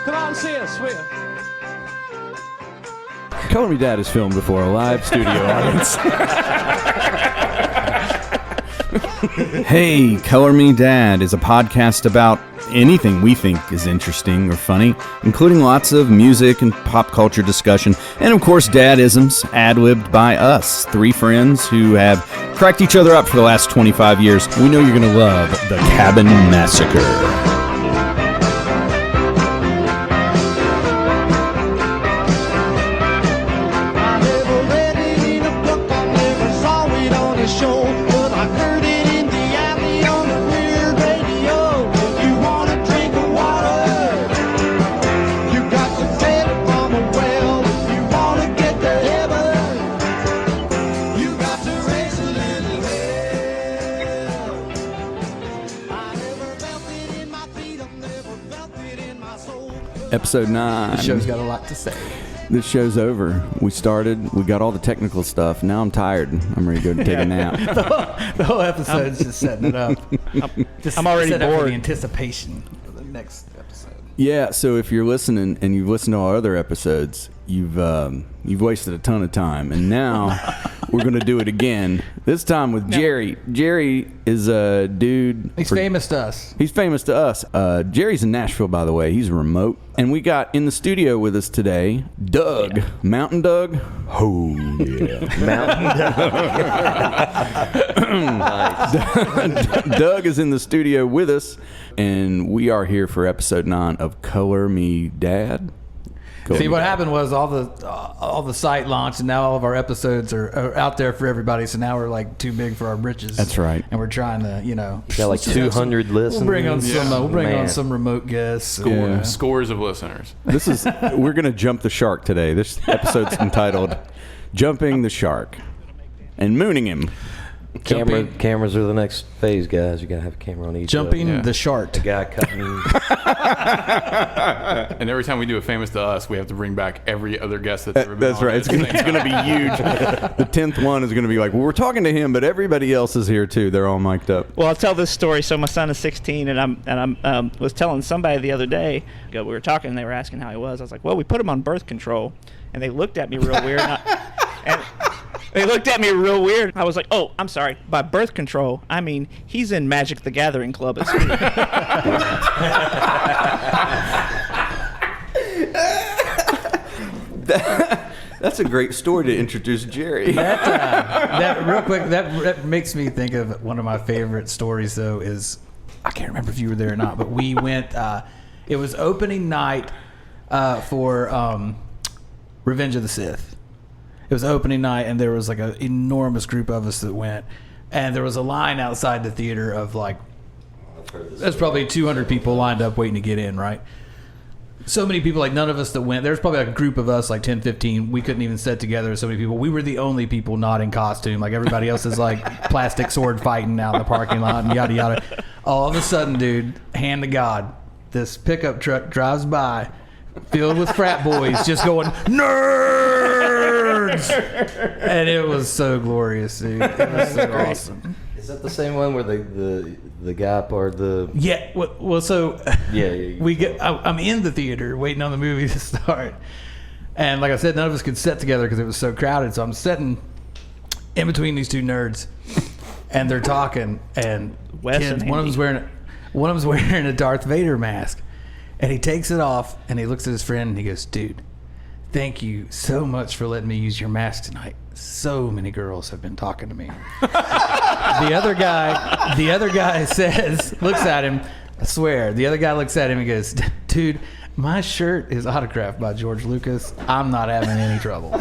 Come on, see us, will you? Color Me Dad is filmed before a live studio audience. Hey, Color Me Dad is a podcast about anything we think is interesting or funny, including lots of music and pop culture discussion, and of course dadisms ad-libbed by us, three friends who have cracked each other up for the last 25 years. We know you're going to love the Cabin Massacre. Episode 9. The show's got a lot to say. This show's over. We started. We got all the technical stuff. Now I'm tired. I'm ready to go take a nap. The whole episode's just setting it up. I'm already bored. For the anticipation for the next episode. Yeah. So if you're listening and you've listened to our other episodes, you've wasted a ton of time, and now we're gonna do it again. This time with Jerry. Jerry is a dude. He's famous to us. He's famous to us. Jerry's in Nashville, by the way. He's remote. And we got in the studio with us today, Doug. Yeah. Mountain Doug? Oh, yeah. Mountain Doug. Doug is in the studio with us, and we are here for episode 9 of Color Me Dad. See, what happened was all the site launched, and now all of our episodes are out there for everybody. So now we're like too big for our britches. That's right. And we're trying to, got like 200 listeners. We'll bring on on some remote guests. Scores of listeners. We're gonna jump the shark today. This episode's entitled "Jumping the Shark" and mooning him. Cameras are the next phase, guys. You gotta have a camera on each. Jumping the shark. The guy cutting. And every time we do a famous to us, we have to bring back every other guest that's ever been That's on. right. It's gonna be huge. The 10th one is gonna be like, well, we're talking to him, but everybody else is here too. They're all mic'd up. Well, I'll tell this story. So my son is 16, and I'm was telling somebody the other day. We were talking, and they were asking how he was. I was like, well, we put him on birth control, and they looked at me real weird. They looked at me real weird. I was like, oh, I'm sorry. By birth control, I mean he's in Magic the Gathering Club at school. That's a great story to introduce Jerry. That real quick, that makes me think of one of my favorite stories, though, is, I can't remember if you were there or not, but we went, it was opening night for Revenge of the Sith. It was opening night, and there was like an enormous group of us that went, and there was a line outside the theater of like, there's probably 200 people lined up waiting to get in, right? So many people, like none of us that went, there's probably like a group of us, like 10, 15, we couldn't even sit together, so many people. We were the only people not in costume, like everybody else is like plastic sword fighting out in the parking lot and yada yada. All of a sudden, dude, hand to God, this pickup truck drives by, filled with frat boys, just going, nerds! And it was so glorious, dude. It was so awesome. Is that the same one where the guy part the? Yeah. Well, so yeah. I'm in the theater waiting on the movie to start, and like I said, none of us could sit together because it was so crowded. So I'm sitting in between these two nerds, and they're talking, and Wes kids, and one of them's wearing a Darth Vader mask, and he takes it off and he looks at his friend and he goes, "Dude, thank you so much for letting me use your mask tonight. So many girls have been talking to me." The other guy looks at him, I swear, the other guy looks at him and goes, "Dude, my shirt is autographed by George Lucas. I'm not having any trouble."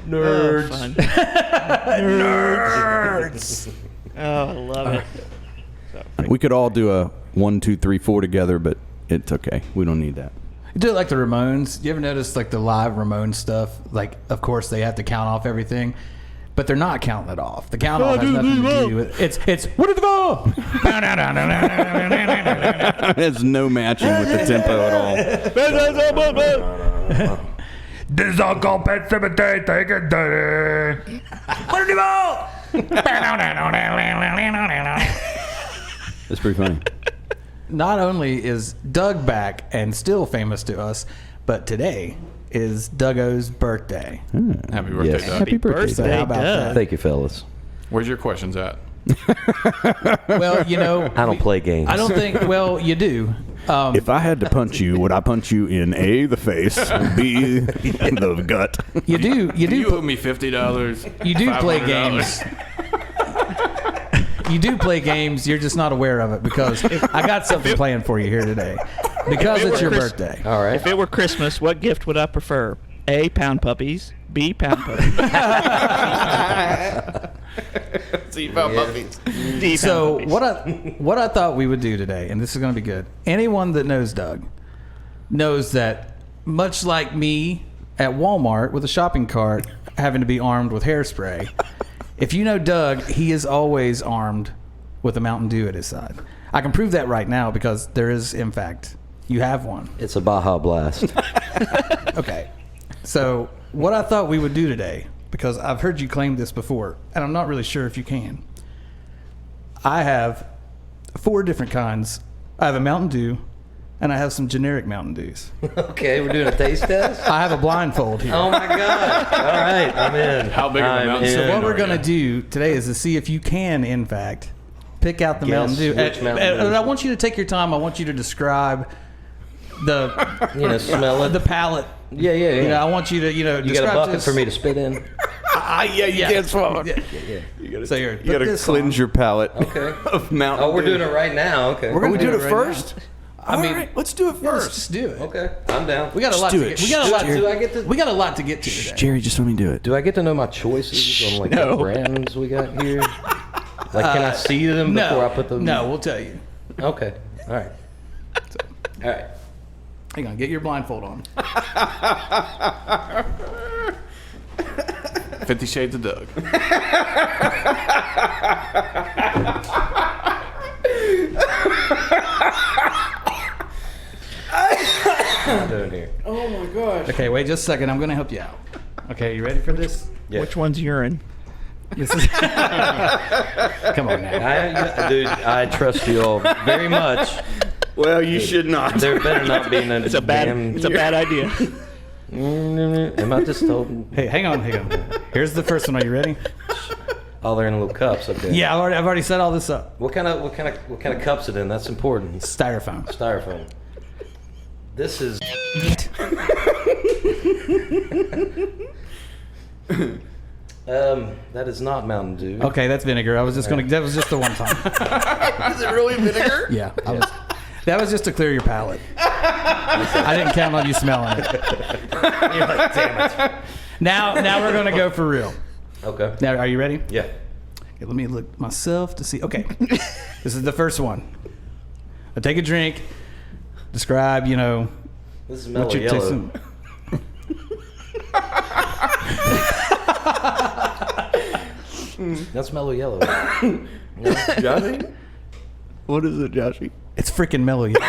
Nerds. Oh, Nerds. Oh, I love it. We could all do a 1, 2, 3, 4 together, but it's okay. We don't need that. You do it like the Ramones. You ever notice like the live Ramones stuff? Like, of course, they have to count off everything, but they're not counting it off. The count off has nothing to do with it. It's what did the ball? There's no matching with the tempo at all. This is all competitivity, take it dirty. What did the ball? It's pretty funny. Not only is Doug back and still famous to us, but today is Duggo's birthday. Happy birthday, Yes. Doug. Happy birthday, So how about that? Thank you, fellas. Where's your questions at? Well, you know, I don't play games. I don't think. Well, you do. If I had to punch you, would I punch you in A, the face, B, the gut? You do. You owe me $50. You do play $500. games. You do play games. You're just not aware of it because I got something planned for you here today. Because it's your birthday. All right. If it were Christmas, what gift would I prefer? A, pound puppies. B, pound puppies. See about puppies. D, So pound puppies. what I thought we would do today, and this is going to be good. Anyone that knows Doug knows that much like me at Walmart with a shopping cart having to be armed with hairspray, if you know Doug, he is always armed with a Mountain Dew at his side. I can prove that right now because there is, in fact, you have one. It's a Baja Blast. Okay. So what I thought we would do today, because I've heard you claim this before, and I'm not really sure if you can. I have 4 different kinds. I have a Mountain Dew, and I have some generic Mountain Dews. Okay, we're doing a taste test? I have a blindfold here. Oh, my God. All right, I'm in. How big of a I'm Mountain in. Dew? So what we're are going to you? do today is to see if you can, in fact, pick out the Guess Mountain Dew. which Mountain And Dew. I want you to take your time. I want you to describe the Smell it. the palate. Yeah. You know, I want you to, You got a describe bucket this. for me to spit in? Yeah, you can't swallow. Yeah. You gotta, So here, you gotta put this cleanse on. your palate Okay. of Mountain Oh, we're Dew. doing it right now. Okay. We're gonna do it right first? I mean, Alright, let's do it Yeah, let's first. just do it. Okay, I'm down. We got a lot do to it. get. We got a Shh, lot. do I get to- We got a lot to get to today. Jerry, just let me do it. Do I get to know my choices on like No. what brands we got here? Like, can I see them No, before I put them? no, we'll tell you. Okay. All right. All right. Hang on, get your blindfold on. 50 Shades of Doug. What am I doing here? Okay, wait just a second. I'm going to help you out. Okay, you ready for this? Yeah. Which one's urine? This is Come on now. Dude, I trust you all very much. Well, you should not. There better not be no It's a bad idea. Am I just told? Hey, hang on. Here's the first one. Are you ready? Oh, they're in little cups. Okay. Yeah, I've already set all this up. What kind of cups it in? That's important. Styrofoam. Styrofoam. This is. That is not Mountain Dew. Okay, that's vinegar. I was just going to. That was just the one time. Is it really vinegar? Yeah. That was just to clear your palate. I didn't count on you smelling it. You're like, damn it. Now we're going to go for real. Okay. Now, are you ready? Yeah. Okay, let me look myself to see. Okay, this is the first one. I take a drink. Describe, This is mellow what you yellow. tasting. That's mellow yellow. Joshy? What is it, Joshy? It's freaking mellow yellow.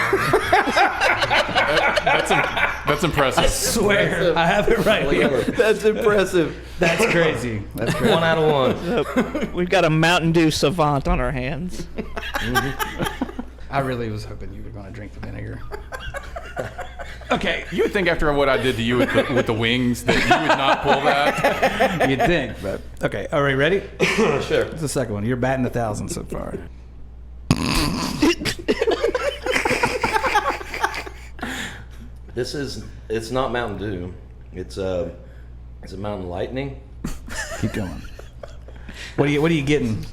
That's impressive. Swear, I have it right Mellow here. yellow. That's impressive. That's crazy. That's crazy. 1 out of 1. We've got a Mountain Dew savant on our hands. I really was hoping you were going to drink the vinegar. Okay, You would think after what I did to you with the wings that you would not pull that. you'd think, but okay. All right, ready? Sure. It's the second one. You're batting 1,000 so far. It's not Mountain Dew. It's a Mountain Lightning. Keep going. What are you getting?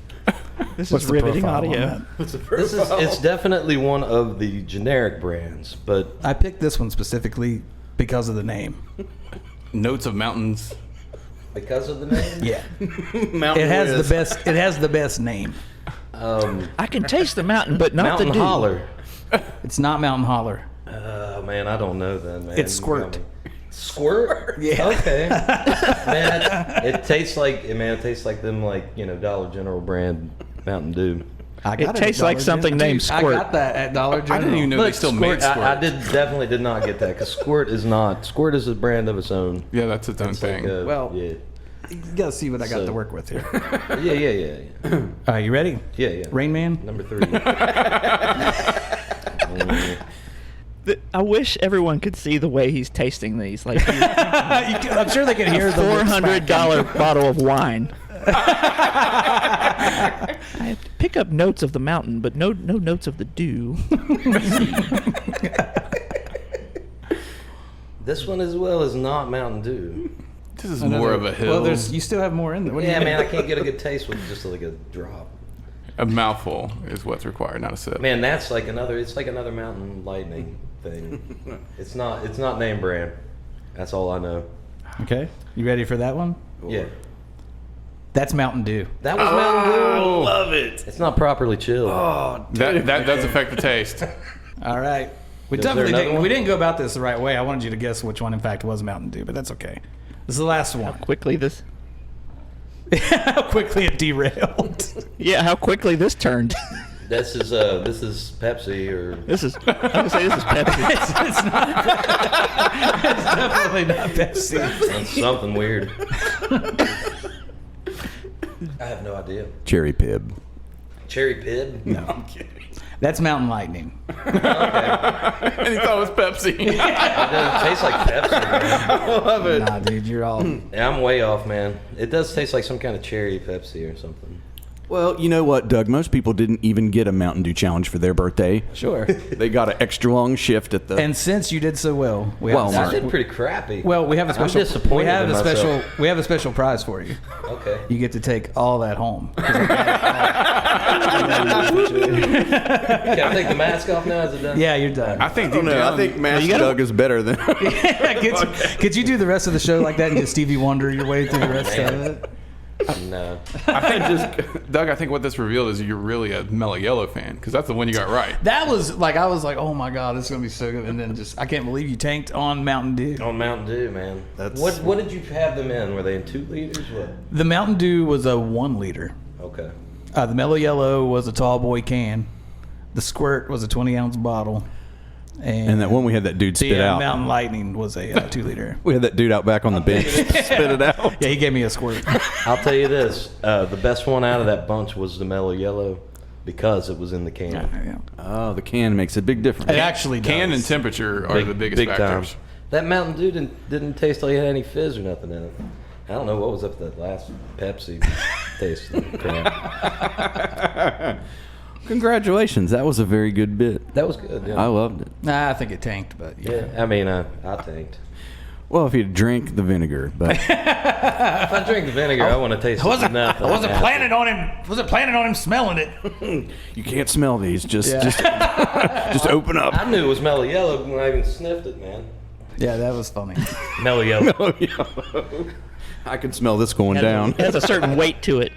This What's is the riveting profile on audio. that? It's definitely one of the generic brands, but I picked this one specifically because of the name. Notes of mountains. because of the name. Yeah, Mountain it has Whiz. the best. It has the best name. I can taste the mountain, but not Mountain the dew. Holler. It's not Mountain Holler. Oh man, I don't know then, man. It's Squirt. Squirt? Yeah. Okay. Man, it tastes like them Dollar General brand Mountain Dew. I It got tastes at like Dollar something General. named Dude, Squirt. I got that at Dollar General. I didn't even know they still made Squirt. I definitely did not get that because Squirt is a brand of its own. Yeah, that's its own It's thing. Well, yeah. You gotta see what I got So- to work with here. Yeah. All right, you ready? Yeah. Rain Man? Number 3. I wish everyone could see the way he's tasting these. Like I'm sure they can hear the lips $400 bottle of wine. I have to pick up notes of the mountain, but no notes of the dew. This one as well is not Mountain Dew. This is more of a hill. Well, you still have more in there. What do Yeah, you man, I can't get a good taste with just like a drop. a mouthful is what's required, not a sip. Man, that's like another. It's like another Mountain Lightning thing. It's not name brand. That's all I know. Okay, you ready for that one? Yeah, That's Mountain Dew. that was Mountain Dew. I love it. It's not properly chilled. That does affect the taste. All right. We Is there definitely another didn't, one? we didn't go about this the right way. I wanted you to guess which one, in fact, was Mountain Dew, but that's okay. This is the last one. Quickly this. How quickly it derailed. Yeah, how quickly this turned. This is Pepsi or This is. I'm gonna say this is Pepsi. It's not. It's definitely not Pepsi. something weird. I have no idea. Cherry Pib. Cherry Pib? No, I'm kidding. That's Mountain Lightning. Okay. And he thought it was Pepsi. It doesn't taste like Pepsi, man. Nah, dude, you're all. Yeah, I'm way off, man. It does taste like some kind of cherry Pepsi or something. Well, you know what, Doug? Most people didn't even get a Mountain Dew challenge for their birthday. Sure. They got an extra long shift at the. And since you did so well, we Well, have I did pretty crappy. we have a I'm special. disappointed We have in a special. myself. We have a special prize for you. Okay. You get to take all that home. Can I take the mask off now? Is it done? Yeah, you're done. I think I don't deep know. down, I think Master you gotta- Doug is better than. could you do the rest of the show like that and just Stevie Wonder your way through the rest of it? No. Doug, I think what this revealed is you're really a Mellow Yellow fan because that's the one you got right. That was like, I was like, oh my God, this is going to be so good. And then just, I can't believe you tanked on Mountain Dew. On Mountain Dew, man. That's- What did you have them in? Were they in 2 liters? What? The Mountain Dew was a 1 liter. Okay. The Mellow Yellow was a tall boy can. The Squirt was a 20-ounce bottle. And that one we had that dude spit out. Mountain Lightning was a 2 liter. We had that dude out back on the bench spit it out. Yeah, he gave me a squirt. I'll tell you this. The best one out of that bunch was the Mellow Yellow because it was in the can. Yeah. Oh, the can makes a big difference. It actually does. Can and temperature are the biggest big factors. time. That Mountain Dew didn't taste like it had any fizz or nothing in it. I don't know what was up with that last Pepsi taste. Crap. Congratulations. That was a very good bit. That was good. Yeah. I loved it. Nah, I think it tanked, but yeah. Yeah, I mean, I tanked. Well, if you drank the vinegar, but If I drink the vinegar, I want to taste nothing. on him. Wasn't planning on him smelling it. you can't smell these. Just Yeah. just open up. I knew it was Mellow Yellow when I even sniffed it, man. Yeah, that was funny. Mellow Yellow. Oh, yeah. I can smell this going down. It has a certain weight to it.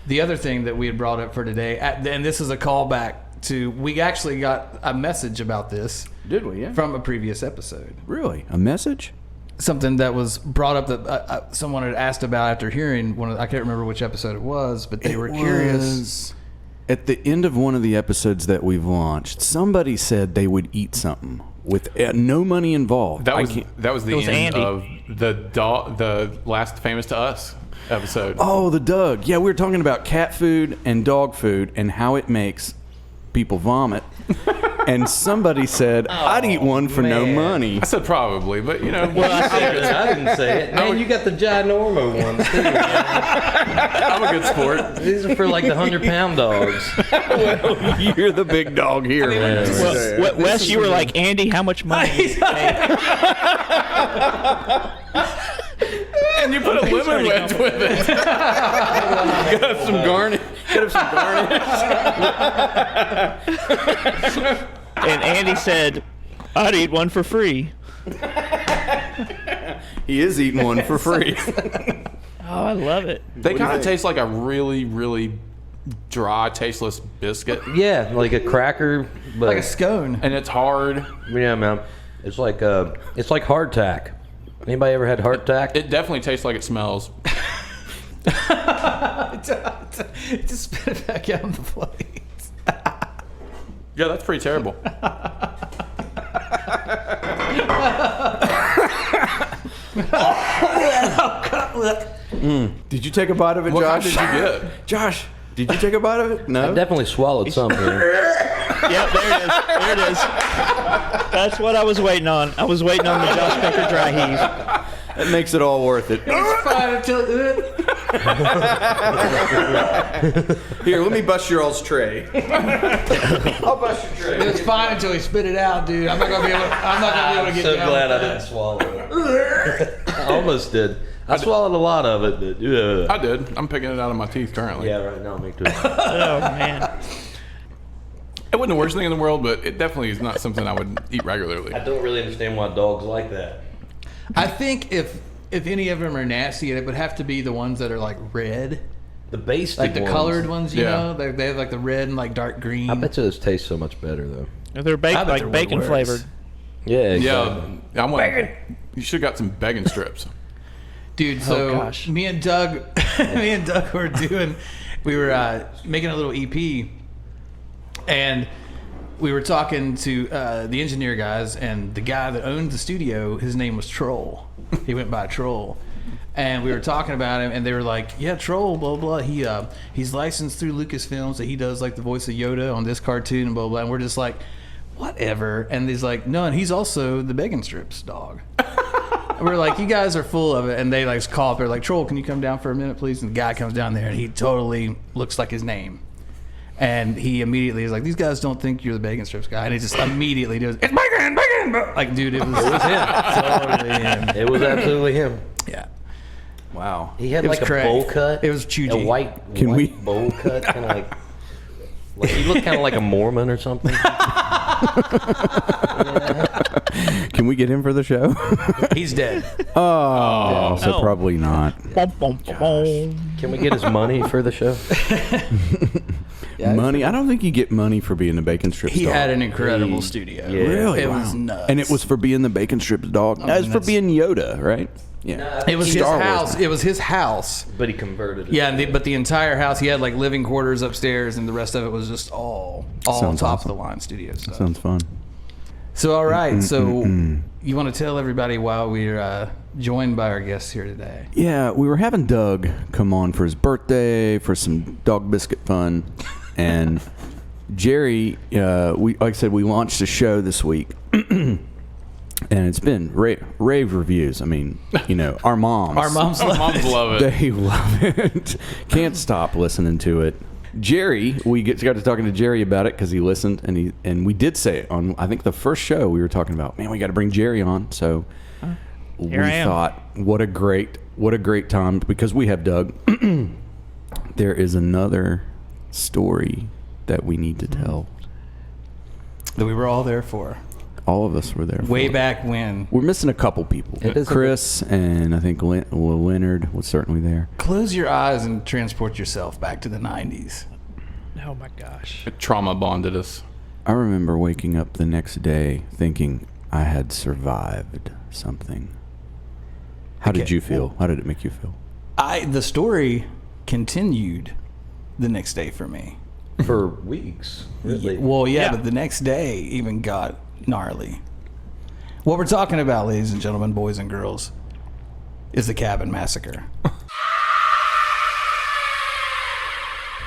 The other thing that we had brought up for today, and this is a callback to, we actually got a message about this Did we? Yeah. from a previous episode. Really? A message? Something that was brought up that someone had asked about after hearing one of, I can't remember which episode it was, but they were curious. At the end of one of the episodes that we've launched, somebody said they would eat something with no money involved. That I was can't- the It was end Andy. of the last Famous to Us episode. Oh, the Doug. Yeah, we were talking about cat food and dog food and how it makes people vomit. And somebody said, I'd eat one for no man. money. I said probably, but you know, I didn't say it. Man, you got the ginormo ones too. Man. I'm a good sport. These are for like the 100-pound dogs. Well, you're the big dog here, man. Well, Wes, you were like, Andy, how much money? did you pay?" And you put a lemon wedge with it. Got some garnish. Got some garnish. And Andy said, I'd eat one for free. He is eating one for free. Oh, I love it. They kind of taste like a really, really dry, tasteless biscuit, Yeah, like a cracker, but Like a scone. and it's hard. yeah, man. It's like hardtack. Anybody ever had hardtack? It definitely tastes like it smells. Just spit it back out on the plate. Yeah, that's pretty terrible. Did you take a bite of it, What kind Josh? did you get? Josh, did you take a bite of it? I No. definitely swallowed some here. Yep, there it is. There it is. That's what I was waiting on. I was waiting on the Josh Becker dry heave. That makes it all worth it. It's fine until Here, let me bust your all's tray. I'll bust your tray. it was fine until he spit it out, dude. I'm not gonna be able to get So down glad I with didn't swallow it. I almost did. I swallowed a lot of it, but I did. I'm picking it out of my teeth currently. yeah, right now me too. Oh man. It wasn't the worst thing in the world, but it definitely is not something I would eat regularly. I don't really understand why dogs like that. I think if any of them are nasty, it would have to be the ones that are like red, The basic like the ones, colored ones. You Yeah. know, they have like the red and like dark green. I bet you those taste so much better though. They're I bet like they're bacon worse. flavored. Yeah, exactly. Yeah, I want. You should have got some bacon strips. Dude, so gosh. me and Doug were making a little EP, and we were talking to the engineer guys, and the guy that owned the studio, his name was Troll. He went by Troll. And we were talking about him, and they were like, yeah, Troll, blah, blah. He's licensed through Lucasfilms, that he does like the voice of Yoda on this cartoon, and blah, blah. And we're just like, whatever. And he's like, no, and he's also the Bacon Strips dog. And we're like, you guys are full of it. And they like call up, they're like, Troll, can you come down for a minute, please? And the guy comes down there, and he totally looks like his name. And he immediately is like, these guys don't think you're the Bacon Strips guy. And he just immediately does, it's bacon, bacon. Like, dude, it was him. totally him. It was absolutely him. Yeah. Wow. He had It was like a Craig. bowl cut. It was Chuji. A white Can we- bowl cut, kind of like he looked kind of like a Mormon or something. Can we get him for the show? He's dead. Oh, so no. probably not. Bum, bum, bum, bum. Can we get his money for the show? Money? I don't think you get money for being the Bacon Strips He dog. had an incredible studio. Yeah. Really? It Wow. was nuts. And it was for being the Bacon Strips dog. mean, That's for that's- being Yoda, right? Yeah. It was his Star Wars house. man. It was his house. But he converted it. Yeah, but the entire house, he had like living quarters upstairs, and the rest of it was just all Sounds top awesome. of the line studio stuff. Sounds fun. So all right, so you want to tell everybody why we're joined by our guests here today? Yeah, we were having Doug come on for his birthday for some dog biscuit fun, and Jerry, like I said, we launched a show this week, and it's been rave reviews. I mean, you know, our moms, Moms Moms love it. they love it. Can't stop listening to it. Jerry, we got to talking to Jerry about it because he listened, and we did say it on, I think, the first show we were talking about. Man, we got to bring Jerry on. So we Here I am. thought, what a great time, because we have Doug. There is another story that we need to tell. That we were all there for. All of us were there. Way for it. back when. We're missing a couple people. It is a Chris and I think Leonard was certainly there. Close your eyes and transport yourself back to the 90s. Oh my gosh. Trauma bonded us. I remember waking up the next day thinking I had survived something. How did you feel? How did it make you feel? The story continued the next day for me. For weeks. Really. Well, yeah, Yeah. but the next day even got gnarly. What we're talking about, ladies and gentlemen, boys and girls, is the Cabin Massacre.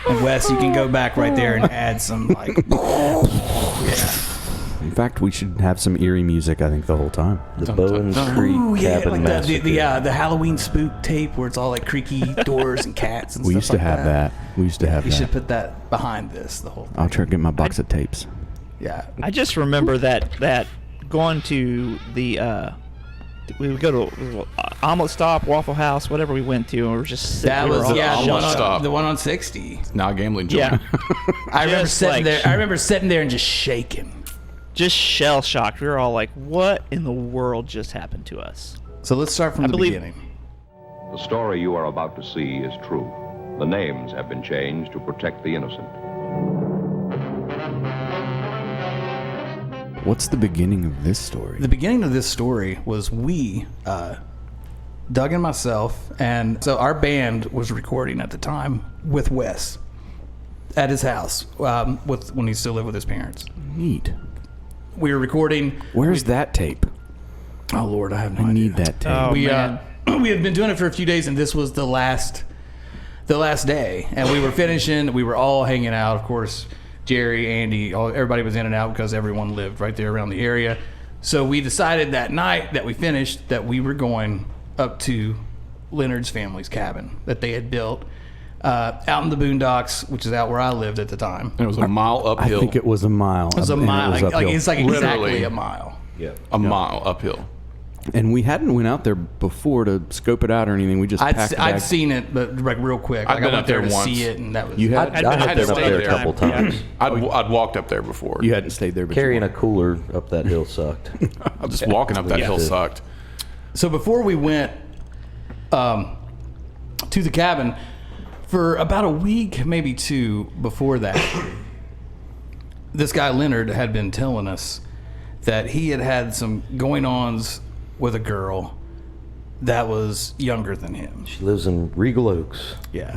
And Wes, you can go back right there and add some like, yeah. In fact, we should have some eerie music, I think, the whole time. The Bowens Creek Ooh, yeah, Cabin like Massacre. the Halloween spook tape where it's all like creaky doors and cats and We stuff used to like have that. We used to have You that. should put that behind this, the whole thing. I'll try to get my box of tapes. Yeah. I just remember that going to the we would go to Omelet Stop, Waffle House, whatever we went to, and we were just sitting That we were was all yeah, Almost the one, on, stopped. the one on 60. Now a gambling joint. Yeah. I remember Just sitting like- there. I remember sitting there and just shaking. just shell shocked. We were all like, "What in the world just happened to us?" So let's start from I the believe- beginning. The story you are about to see is true. The names have been changed to protect the innocent. What's the beginning of this story? The beginning of this story was Doug and myself, and so our band was recording at the time with Wes at his house when he still lived with his parents. Neat. We were recording. Where's that tape? Oh Lord, I have no I idea. need that tape. Oh we man, we had been doing it for a few days, and this was the last day, and we were finishing. We were all hanging out, of course. Jerry, Andy, everybody was in and out because everyone lived right there around the area. So we decided that night that we finished that we were going up to Leonard's family's cabin that they had built out in the boondocks, which is out where I lived at the time. And it was a mile uphill. I think it was a mile. It was a mile. It's like exactly Literally. a mile. Yeah. a mile uphill. And we hadn't went out there before to scope it out or anything. We just packed a bag. I'd seen it, but like real quick. I'd Like, been I went up there there to once. see it, and that was. You had? I'd I been had up been there up there a time. couple times. I'd walked up there before. You hadn't stayed there before. Carrying a cooler up that hill sucked. Just walking up that Yeah. hill sucked. So before we went to the cabin, for about a week, maybe two before that, this guy Leonard had been telling us that he had some going-ons with a girl that was younger than him. She lives in Regal Oaks. Yeah.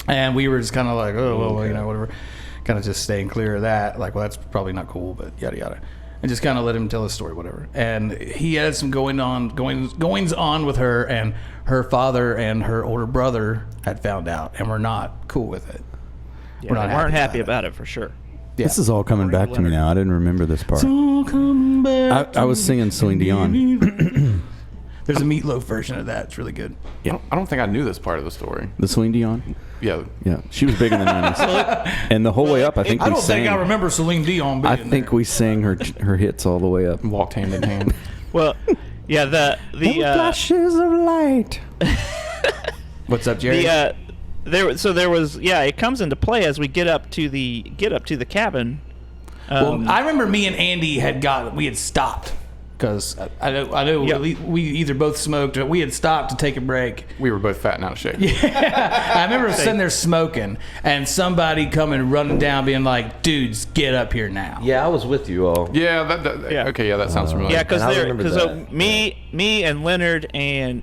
And we were just kind of like, oh, well, you know, whatever. Kind of just staying clear of that. Like, well, that's probably not cool, but yada, yada. And just kind of let him tell his story, whatever. And he had some goings on with her, and her father and her older brother had found out and were not cool with it. Yeah, they weren't happy about it for sure. Yeah. This is all coming back to me now. I didn't remember this part. I was singing Celine Dion. There's a Meatloaf version of that. It's really good. Yeah. I don't think I knew this part of the story. The Celine Dion? Yeah. Yeah. She was big in the 90s. And the whole way up, I think I we don't sang. think I remember Celine Dion being I think we sang her hits all the way up. Walked hand in hand. Well, yeah, the flashes of light. What's up, Jerry? there was it comes into play as we get up to the cabin. Well, I remember me and Andy we had stopped because I know Yeah. we either both smoked or we had stopped to take a break. We were both fat and out of shape. I remember sitting there smoking and somebody coming running down being like, dudes, get up here now. Yeah, I was with you all. Yeah. Yeah. Okay. Yeah, that sounds familiar. Yeah, because And I remember that. me and Leonard and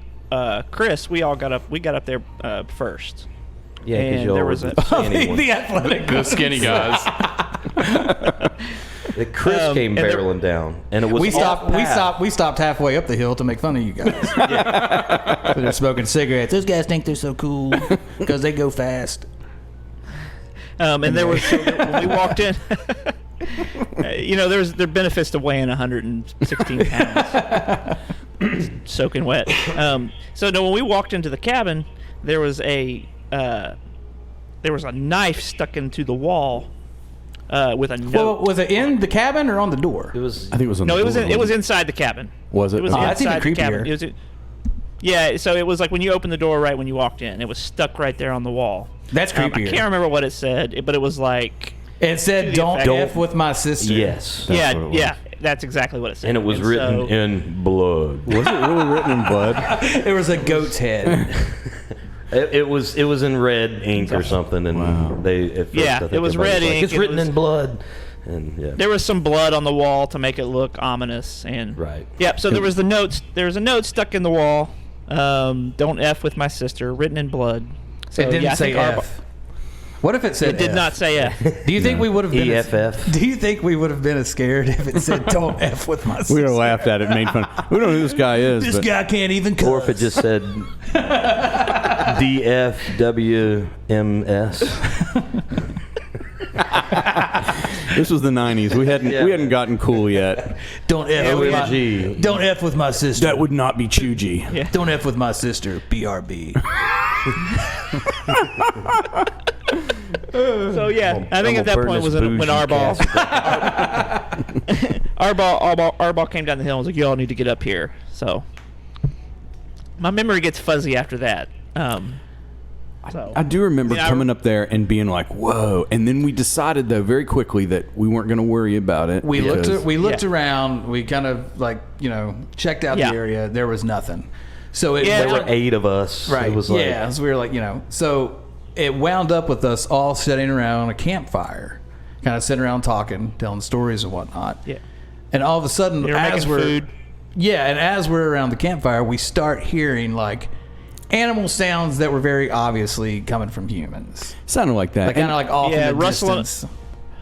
Chris, we got up there first. Yeah, because And y'all there were was the a- skinny ones. The athletic. the skinny guys. Chris came and there- barreling down, and it was We off path. stopped halfway up the hill to make fun of you guys. They're smoking cigarettes. Those guys think they're so cool because they go fast. And there was when we walked in. There benefits to weighing 116 pounds, soaking wet. When we walked into the cabin, there was a knife stuck into the wall with a note. Well, was it in the cabin or on the door? It was. I think it was on No, the it was door. it was inside the cabin. Was it? It was Oh, that's even inside the cabin. creepier. It was, yeah, so it was like when you opened the door right when you walked in. It was stuck right there on the wall. That's I creepier. can't remember what it said, but it was like It said, To the "Don't effect- F with my sister." Yes. That's what it was. that's exactly what it said. And it was written so- in blood. Was it really written in blood? There was a goat's head. It was in red ink or something, and they at first, Yeah, I think it was everybody red like, ink, It's it written was- in blood, and yeah. There was some blood on the wall to make it look ominous, and Right. Yep. So there was the notes. There was a note stuck in the wall. Don't F with my sister, written in blood. So, It didn't yeah, I say think our- F. What if it said It did F? not say F. Do you think we would have been? EFF. Do you think we would have been as scared if it said "Don't F with my sister"? We would have laughed at it, made fun. We don't know who this guy is. This but guy can't even cuss. Or if it just said DFWMS. This was the 90s. We hadn't gotten cool yet. Don't F with my, OMG. don't F with my sister. That would not be Chuji. Yeah. Don't F with my sister. BRB. So yeah, I think I'm at that gonna point burn was this when bougie our ball came down the hill and was like, "You all need to get up here." So my memory gets fuzzy after that. I do remember Yeah, coming up there and being like, "Whoa!" And then we decided though very quickly that we weren't going to worry about it. We looked. because- We looked Yeah. around. We kind of checked out Yeah. the area. There was nothing. So it Yeah, There were 8 of us. right. It was like, yeah. So we were like, so it wound up with us all sitting around a campfire, kind of sitting around talking, telling stories and whatnot. Yeah. And all of a sudden, You were as making we're food. as we're around the campfire, we start hearing like animal sounds that were very obviously coming from humans. sounded like that. Like kind of like off Yeah, in the rustling. distance.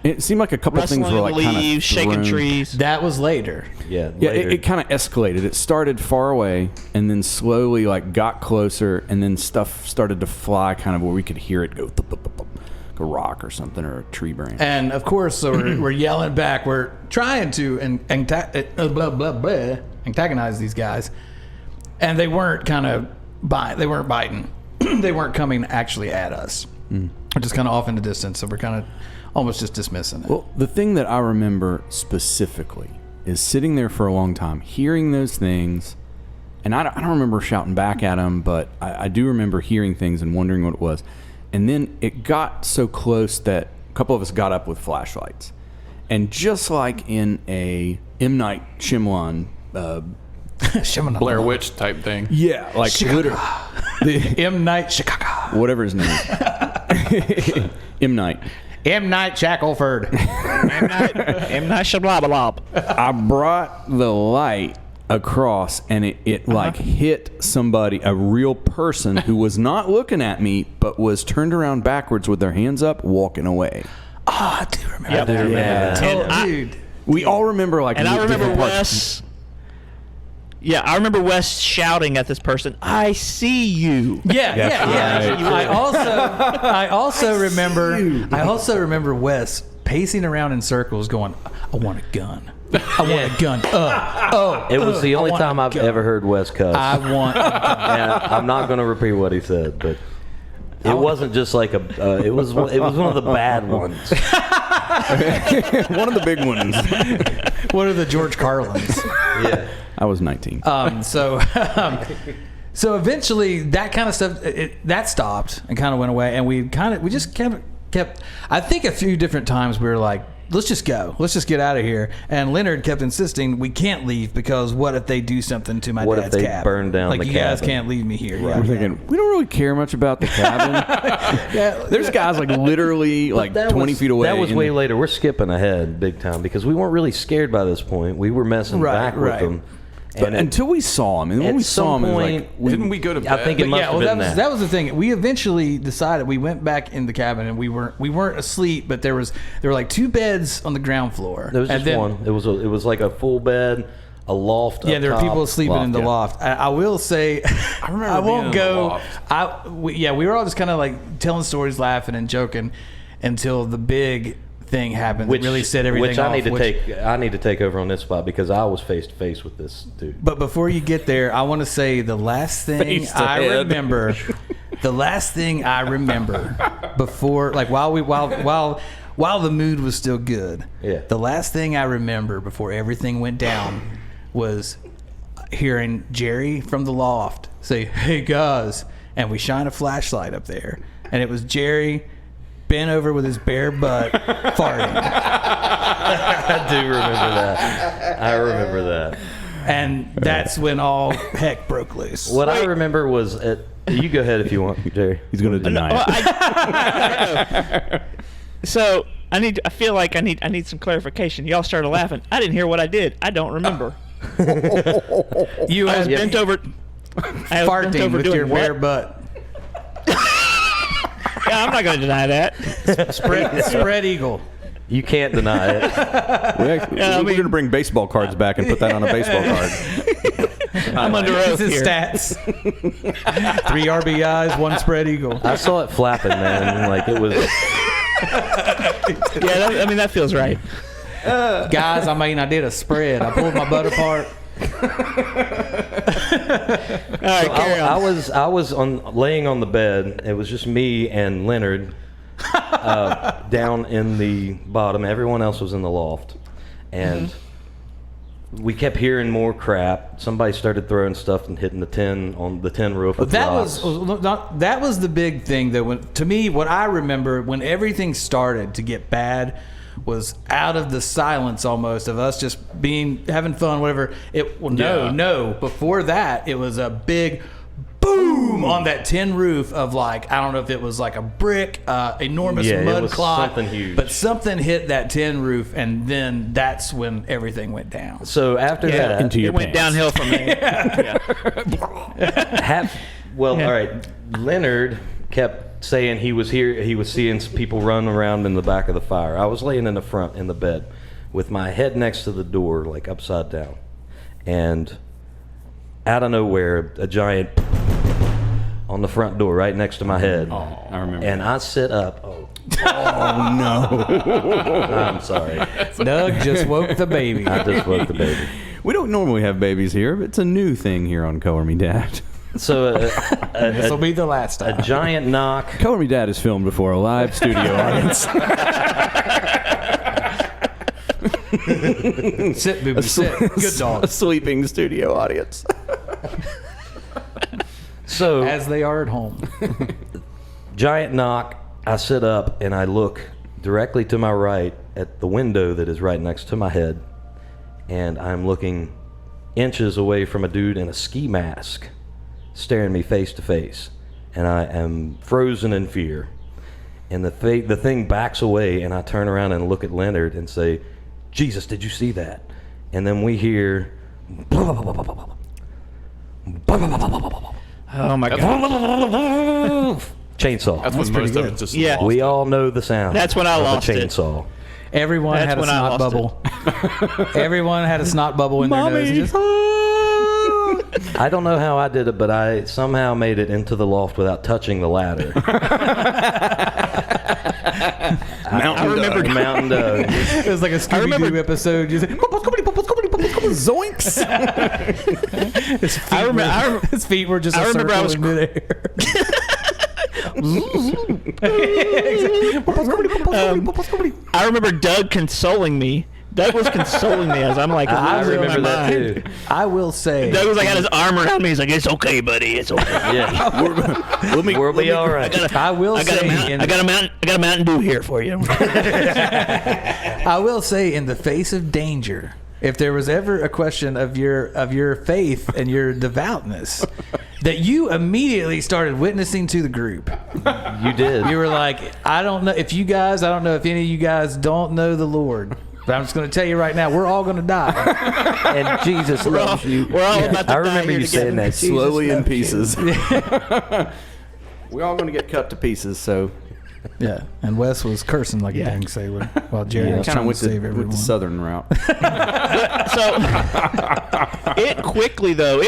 It seemed like a couple things were like kind of leaves, shaking trees. That was later. Yeah, Yeah, later. it kind of escalated. It started far away and then slowly like got closer, and then stuff started to fly kind of where we could hear it go thump, thump, thump, thump, like a rock or something or a tree branch. And of course, so we're yelling back. We're trying to antagonize these guys, and they weren't they weren't biting. They weren't coming actually at us. We're just kind of off in the distance. So we're kind of almost just dismissing it. Well, the thing that I remember specifically is sitting there for a long time, hearing those things, and I don't remember shouting back at them, but I do remember hearing things and wondering what it was. And then it got so close that a couple of us got up with flashlights. And just like in a M. Night Shyamalan, Blair Witch type thing. yeah, like literally, M. Night Chicago. whatever his name is. M. Night. M. Night Shackleford. M. Night Shyamalan. I brought the light across, and it like hit somebody, a real person who was not looking at me, but was turned around backwards with their hands up, walking away. Oh, I do remember Yep. that. I do remember that. And Dude. We all remember like. And I remember different parts. Wes. Yeah, I remember Wes shouting at this person, "I see you." Yeah. I also remember Wes pacing around in circles going, I want a gun. I want a gun. It was the only want time a I've gun. ever heard Wes cuss. I want a gun. And I'm not going to repeat what he said, but it wasn't just like it was one of the bad ones. One of the big ones. What are the George Carlins? Yeah. I was 19. So eventually that kind of stuff that stopped and kind of went away, and we just kept. I think a few different times we were like, let's just go, let's just get out of here. And Leonard kept insisting we can't leave because what if they do something to my What if dad's they cabin? burn down like the you guys cabin? can't leave me here. We're thinking we don't really care much about the cabin. There's guys like literally like That 20 was- feet away. That was in way the- later. We're skipping ahead big time because we weren't really scared by this point. We were messing back with them. But until we saw him, and when at we saw some him, it was point, like Didn't we go to bed? I think it must have been that was the thing. We eventually decided we went back in the cabin, and we weren't asleep, but there were like two beds on the ground floor. There was And just then- one. It was like a full bed, a loft. Yeah, up there were top, people sleeping in the yeah. loft. I will say, I remember I being won't in the go. loft. We were all just kind of like telling stories, laughing and joking, until the big thing happened. That really set everything which off. I need to take over on this spot because I was face to face with this dude. But before you get there, I want to say the last thing Face to I head. remember. The last thing I remember before, like while the mood was still good. Yeah. The last thing I remember before everything went down was hearing Jerry from the loft say, "Hey guys," and we shine a flashlight up there, and it was Jerry bent over with his bare butt farting. I do remember that. I remember that. And that's when all heck broke loose. What I remember was you go ahead if you want, Jerry. he's going to deny it. So I feel like I need some clarification. Y'all started laughing. I didn't hear what I did. I don't remember. You I was had bent over. I was bent farting over with doing your what? bare butt. Yeah, I'm not going to deny that. Spread eagle. You can't deny it. We're going to bring baseball cards back and put that on a baseball card. I'm under oath This is here. stats. 3 RBIs, 1 spread eagle. I saw it flapping, man. Like it was. Yeah, that feels right. Guys, I did a spread. I pulled my butt apart. All right, carry on. I was laying on the bed. It was just me and Leonard down in the bottom. Everyone else was in the loft, and we kept hearing more crap. Somebody started throwing stuff and hitting the tin roof. With That rocks. was the big thing though. To me, what I remember when everything started to get bad was out of the silence almost of us just having fun, whatever. Before that, it was a big boom on that tin roof of like, I don't know if it was like a brick, enormous Yeah, it mud was clot, something huge. but something hit that tin roof, and then that's when everything went down. So after that, Into your It went pants. downhill from there. all right, Leonard kept saying he was here. He was seeing some people run around in the back of the fire. I was laying in the front in the bed with my head next to the door, like upside down. And out of nowhere, a giant on the front door right next to my head. Oh, I remember. And I sit up. Oh no. I'm sorry. Doug just woke the baby. I just woke the baby. We don't normally have babies here, but it's a new thing here on Color Me Dad. So This will be the last time. a giant knock. Color Me Dad is filmed before a live studio audience. Sit, baby, sit. Good dog. A sleeping studio audience. So As they are at home. giant knock. I sit up and I look directly to my right at the window that is right next to my head, and I'm looking inches away from a dude in a ski mask staring me face to face, and I am frozen in fear. And the thing backs away, and I turn around and look at Leonard and say, "Jesus, did you see that?" And then we hear Oh my god. chainsaw. That's when most of it just Yeah. lost. We all know the sound. That's when I of lost a it. chainsaw. Everyone That's had a when I snot lost bubble. Everyone had a snot bubble in their nose. Just, I don't know how I did it, but I somehow made it into the loft without touching the ladder. I remember Mountain Doug. it was like a remember- Scooby-Doo episode. You said, Zoinks. his feet were just a I remember I circle was in midair. I remember Doug consoling me. Doug was consoling me as I'm like, I losing my remember that mind. too. I will say, Doug was like, had his arm around me. He's like, "It's okay, buddy. It's okay." Yeah, we'll be all right. I will I got say, a Mountain Dew here for you. I will say, in the face of danger, if there was ever a question of your faith and your devoutness, that you immediately started witnessing to the group. You did. You were like, I don't know if any of you guys don't know the Lord, but I'm just going to tell you right now, we're all going to die. And Jesus loves you. We're all about to I die remember here you saying together. that. Slowly in pieces. We're all going to get cut to pieces, so Yeah, and Wes was cursing like a dang sailor while Jerry was kind of trying to with save the everyone. southern route. So it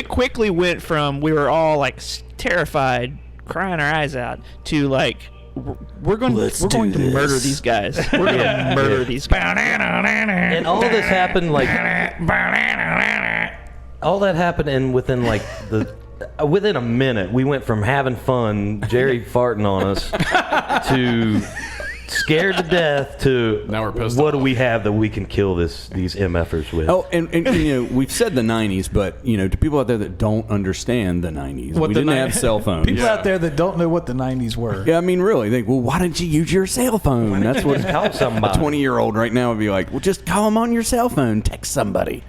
quickly went from we were all like terrified, crying our eyes out, to like we're going to murder these guys. We're going to murder these guys. And all this happened like all that happened, and within a minute, we went from having fun, Jerry farting on us, to scared to death, to Now we're pissed what off. do we have that we can kill these MFers with? Oh, and you know, we've said the 90s, but, you know, to people out there that don't understand the 90s, What we the didn't ni- have cell phones. People out there that don't know what the 90s were. Yeah, I mean, really, think, well, why didn't you use your cell phone? That's what Call somebody. a 20-year-old right now would be like. Well, just call them on your cell phone. Text somebody.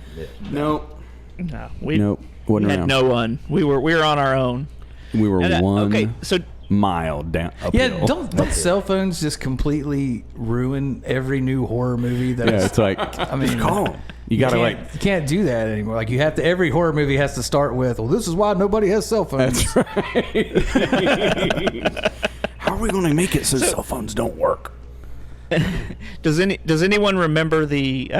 No, No, we nope, wasn't had around. no one. We were on our own. We were And, one okay, so mile down uphill. Yeah, don't cell phones just completely ruin every new horror movie? That Yeah, it's like, I mean, just call them. You gotta can't, like. you can't do that anymore. Like you have to. Every horror movie has to start with, "Well, this is why nobody has cell phones." That's right. How are we going to make it so cell phones don't work? does anyone remember the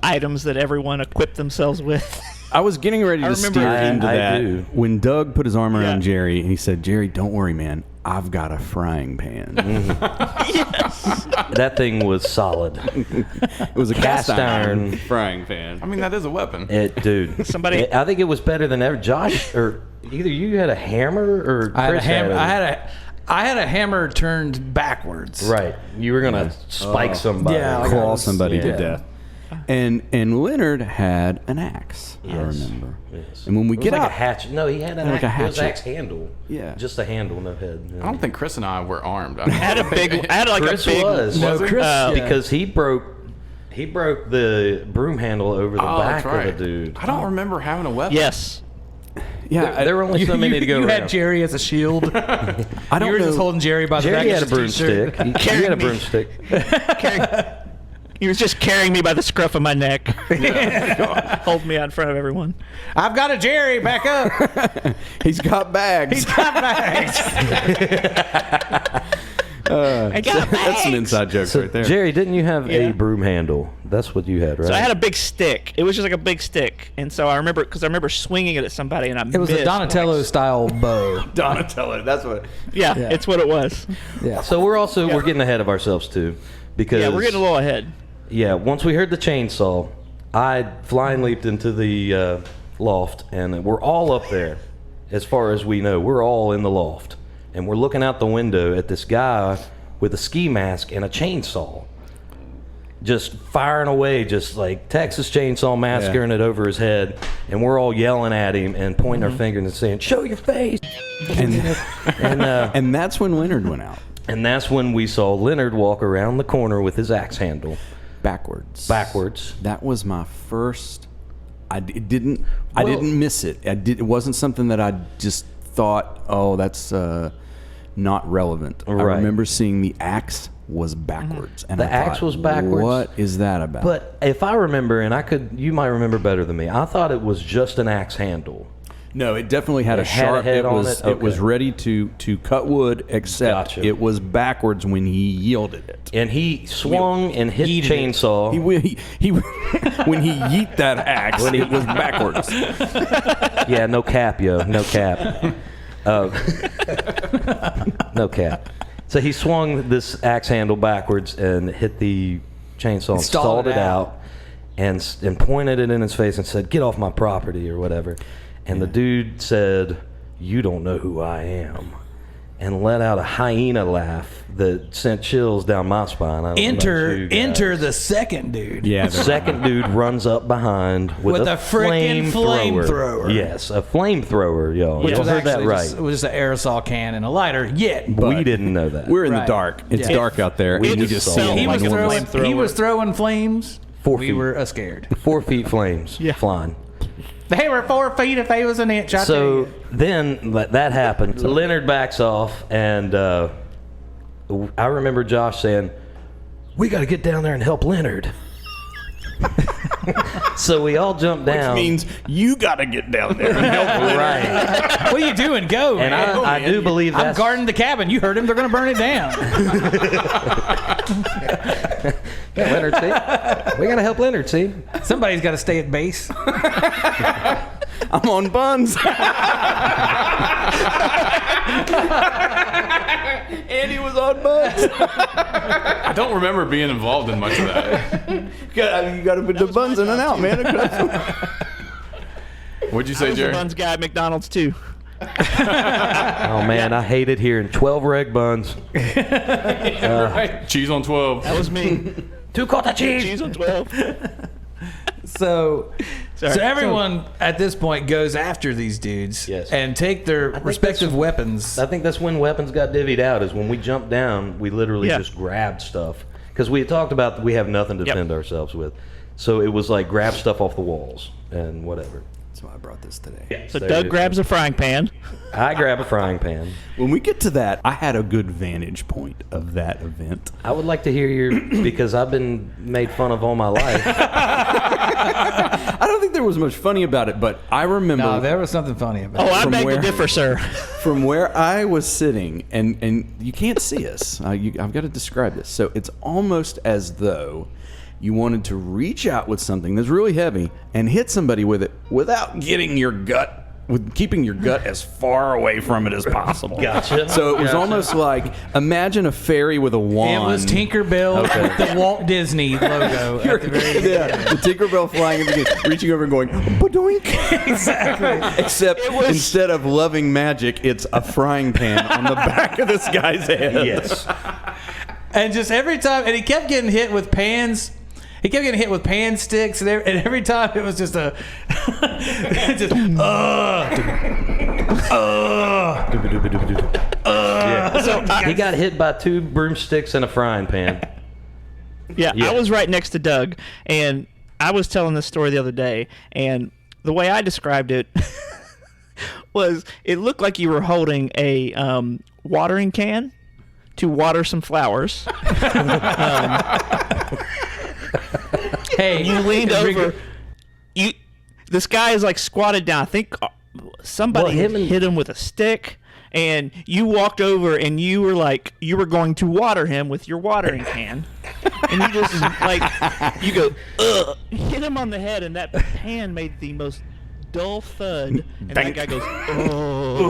items that everyone equipped themselves with? I was getting ready to remember- steer into I that do. when Doug put his arm around Yeah. Jerry and he said, "Jerry, don't worry, man. I've got a frying pan." That thing was solid. It was a cast Cast iron iron. frying pan. I mean, that is a weapon. Dude. Somebody- I think it was better than ever. Josh, or either you had a hammer or Chris I had a hammer. it. I had a hammer turned backwards. Right. You were gonna spike somebody. Yeah, like Claw I was- somebody to yeah. death. And Leonard had an axe. I Yes. remember. Yes. And when we It was get like out, a hatchet. No, he had an Like a axe. It was hatchet. axe handle. Yeah. Just a handle, no head. I don't think Chris and I were armed. I had a Chris a big was. No, Chris. Uh, yeah. Because he broke the broom handle over the Oh, back that's right. of the dude. I don't remember having a weapon. Yes. yeah, There were only so many to go you around. had Jerry as a shield. I You don't were know. just holding Jerry by the Jerry back had a of his broomstick. t-shirt. He had a broomstick. He was just carrying me by the scruff of my neck, hold me out in front of everyone. I've got a Jerry, back up. He's got bags. He's got bags. I got That's some bags. inside jokes right there. Jerry, didn't you have Yeah. a broom handle? That's what you had, right? So I had a big stick. It was just like a big stick, and so I remember swinging it at somebody, and I It was a missed. Donatello style bow. Donatello. That's what. Yeah, Yeah. it's what it was. Yeah. So we're getting ahead of ourselves too, because Yeah, we're getting a little ahead. Yeah, once we heard the chainsaw, I flying leaped into the loft, and we're all up there. As far as we know, we're all in the loft, and we're looking out the window at this guy with a ski mask and a chainsaw, just firing away, just like Texas Chainsaw Massacring it over his head, and we're all yelling at him and pointing our fingers and saying, "Show your face!" And that's when Leonard went out And that's when we saw Leonard walk around the corner with his axe handle backwards. That was my first. I didn't miss it. It wasn't something that I just thought, oh, that's not relevant. I Right. remember seeing the axe was backwards, and The I axe thought, was backwards? What is that about? But if I remember, and you might remember better than me, I thought it was just an axe handle. no, it definitely had It a had a sharp. head on was it? it was Okay. ready to cut wood, except Gotcha. it was backwards when he yielded it. And he swung and hit the chainsaw. He when he yeet that axe, it was backwards. Yeah, no cap, yo. No cap. No cap. So he swung this axe handle backwards and hit the chainsaw and stalled it out and pointed it in his face and said, "Get off my property," or whatever. And the dude said, "You don't know who I am," and let out a hyena laugh that sent chills down my spine. I don't know about you guys. Enter the second dude. Yeah, The second dude runs up behind with With a frickin' flamethrower. Yes, a flamethrower, y'all. Which Y'all was heard that actually right. just, it was just an aerosol can and a lighter. Yet We didn't know that. we're in the Right. dark. It's Yeah. dark out there, and we just see felt it he like was a throwing. flamethrower. He was throwing flames. 4 We feet. were scared. 4 feet flames flying. They were 4 feet if they was an inch. I tell So you. then that happened. Leonard backs off, and I remember Josh saying, "We got to get down there and help Leonard." So we all jumped down. Which means you got to get down there and help Leonard. Right. What are you doing? Go, And man. I do believe I'm that's guarding the cabin. You heard him. They're going to burn it down. Yeah, Leonard, see? We got to help Leonard, see? Somebody's got to stay at base. I'm on buns. Andy was on buns. I don't remember being involved in much of that. You got to put the buns in and out, man. What'd you I say, was the Jerry? buns guy at McDonald's too. Oh, man, I hated hearing 12 reg buns. Right. Cheese on 12. That was me. 2 cottage cheese. Cheese on 12. So Sorry. everyone at this point goes after these dudes Yes. and take their think respective that's- weapons. I think that's when weapons got divvied out, is when we jumped down, we literally Yeah. just grabbed stuff. Because we had talked about we have nothing to Yep. defend ourselves with. So it was like grab stuff off the walls and whatever. That's why I brought this today. So There Doug you grabs go. a frying pan. I grab a frying pan. When we get to that, I had a good vantage point of that event. I would like to hear your, because I've been made fun of all my life. I don't think there was much funny about it, but I remember No, there was something funny about Oh, it. I From beg where? to differ, sir. from where I was sitting, and you can't see us. I've got to describe this. So it's almost as though you wanted to reach out with something that's really heavy and hit somebody with it without getting your gut, with keeping your gut as far away from it as possible. Gotcha. So it was almost like, imagine a fairy with a It wand. was Tinkerbell with the Walt Disney logo at the very end. Yeah, the Tinkerbell flying in the beginning, reaching over and going, badoink. Exactly. Except instead of loving magic, it's a frying pan on the back of this guy's head. Yes. And just every time, and he kept getting hit with pans. He kept getting hit with pan sticks, and every time it was just a, just So he got hit by 2 broomsticks and a frying pan. Yeah, Yeah. I was right next to Doug, and I was telling this story the other day, and the way I described it was it looked like you were holding a watering can to water some flowers. Hey, You leaned over. This guy is like squatted down. I think somebody hit him with a stick, and you walked over and you were like, you were going to water him with your watering can, and you just like, you go, ugh, hit him on the head, and that pan made the most dull thud, and that guy goes, oh.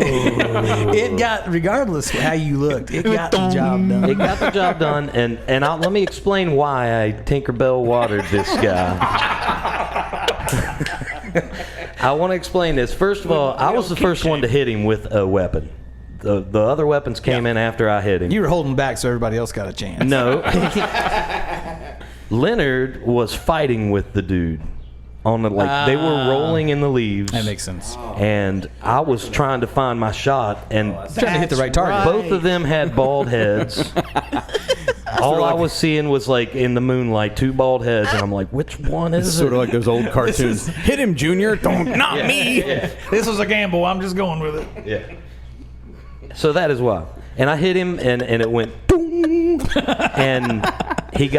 It got, regardless of how you looked, it got the job done. It got the job done, and let me explain why I Tinkerbell watered this guy. I want to explain this. First of all, I was the first one to hit him with a weapon. The other weapons came in after I hit him. You were holding back so everybody else got a chance. No. Leonard was fighting with the dude. They were rolling in the leaves. That makes sense. And I was trying to find my shot, and Trying to hit the right target. both of them had bald heads. All I was seeing was like in the moonlight, two bald heads, and I'm like, which one is it? Sort of like those old cartoons. Hit him, Junior. Don't, not me. Yeah. This was a gamble. I'm just going with it. Yeah. So that is why. And I hit him, and it went boom, and he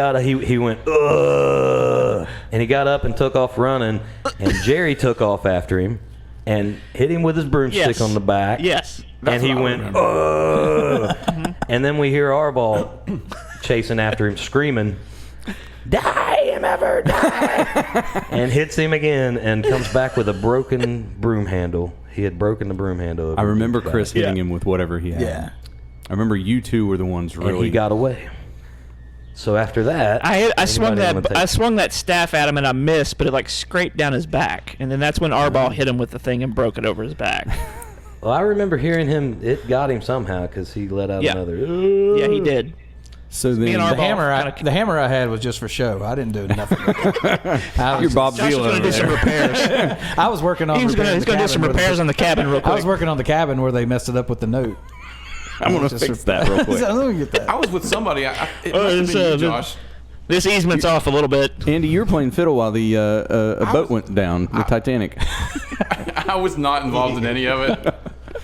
went ugh, and he got up and took off running, and Jerry took off after him and hit him with his broomstick on the back. Yes. And he went ugh, and then we hear Arball chasing after him, screaming, "Die, him ever die!" and hits him again, and comes back with a broken broom handle. He had broken the broom handle. I remember Chris hitting him with whatever he had. Yeah. I remember you two were the ones really. And he got away. So after that, I swung that staff at him and I missed, but it like scraped down his back, and then that's when Arball hit him with the thing and broke it over his back. Well, I remember hearing him. It got him somehow because he let out another. Yeah, he did. So then and The Arball hammer I had was just for show. I didn't do nothing with it. You're Bob Josh was Vila going to over do some there. repairs. I was working on. He's going to do some repairs on the cabin real quick. I was working on the cabin where they messed it up with the note. I'm going to fix that real quick. Let me get that. I was with somebody. It must have been you, Josh. This easement's off a little bit. Andy, you were playing fiddle while the a boat went down, the Titanic. I was not involved in any of it.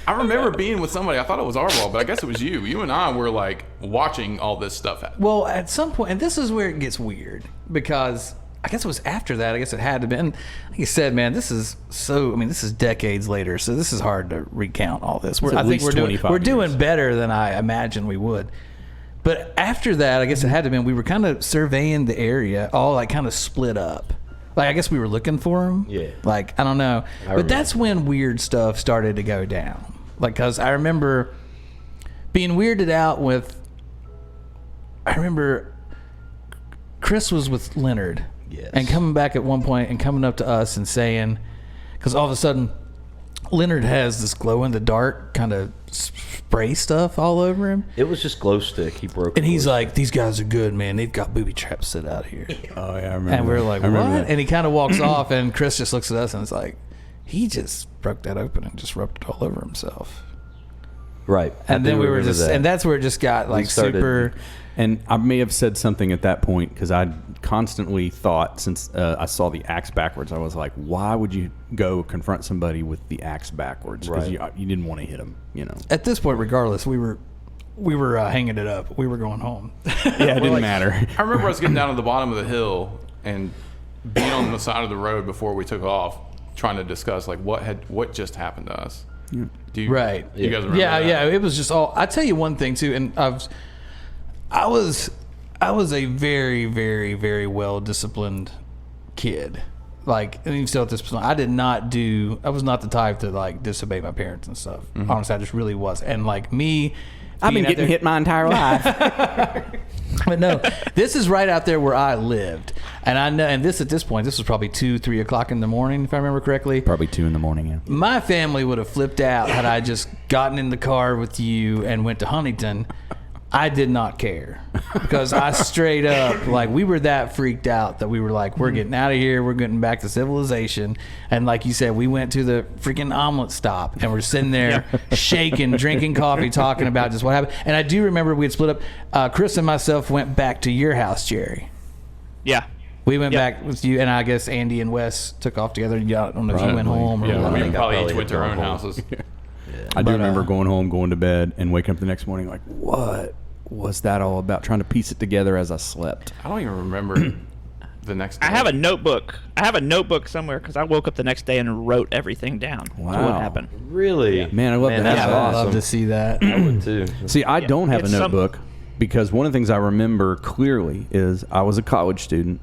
I remember being with somebody. I thought it was Arball, but I guess it was you. You and I were like watching all this stuff happen. Well, at some point, and this is where it gets weird, because I guess it was after that. I guess it had to be. And like you said, man, this is decades later, so this is hard to recount all this. I think we're doing better than I imagined we would. But after that, I guess it had to be. We were kind of surveying the area, all like kind of split up. Like, I guess we were looking for him. Yeah. Like, I don't know. But that's when weird stuff started to go down. Like, because I remember being weirded out with... I remember Chris was with Leonard. Yes. And coming back at one point and coming up to us and saying... Because all of a sudden, Leonard has this glow-in-the-dark kind of spray stuff all over him. It was just glow stick. He broke. And he's like, "These guys are good, man. They've got booby traps set out here." Oh, yeah, I remember. And we're like, I remember "What?" that. And he kind of walks off, and Chris just looks at us and is like, "He just broke that open and just rubbed it all over himself." Right. And then we were just, and that's where it just got like super. And I may have said something at that point because I constantly thought, since I saw the axe backwards, I was like, why would you go confront somebody with the axe backwards? Because you didn't want to hit them, you know. At this point, regardless, we were hanging it up. We were going home. Yeah, it didn't matter. I remember us getting down to the bottom of the hill and being on the side of the road before we took off, trying to discuss like what just happened to us. Yeah. Do you, Right. You guys remember Yeah, that? yeah. It was just all. I tell you one thing too, and I was a very, very, very well disciplined kid. Like, and even still at this point, I was not the type to like disobey my parents and stuff. Mm-hmm. Honestly, I just really was. And like me, I've been getting hit my entire life. but no, this is right out there where I lived. And I know, and at this point, this was probably 2-3 o'clock in the morning, if I remember correctly. Probably 2 in the morning, yeah. My family would have flipped out had I just gotten in the car with you and went to Huntington. I did not care because I straight up, like, we were that freaked out that we were like, we're getting out of here. We're getting back to civilization. And like you said, we went to the freaking omelet stop and we're sitting there shaking, drinking coffee, talking about just what happened. And I do remember we had split up. Chris and myself went back to your house, Jerry. Yeah. We went back with you, and I guess Andy and Wes took off together. I don't know if you went home or Yeah, what. we think I probably probably each went to had our own gone home. houses. I do remember going home, going to bed, and waking up the next morning like, what was that all about? Trying to piece it together as I slept. I don't even remember the next day. I have a notebook. I have a notebook somewhere because I woke up the next day and wrote everything down. Wow. To what happened? Really? Man, I love that. That's Yeah, I'd awesome. love to see that. I would too. See, I don't have a It's some- notebook because one of the things I remember clearly is I was a college student,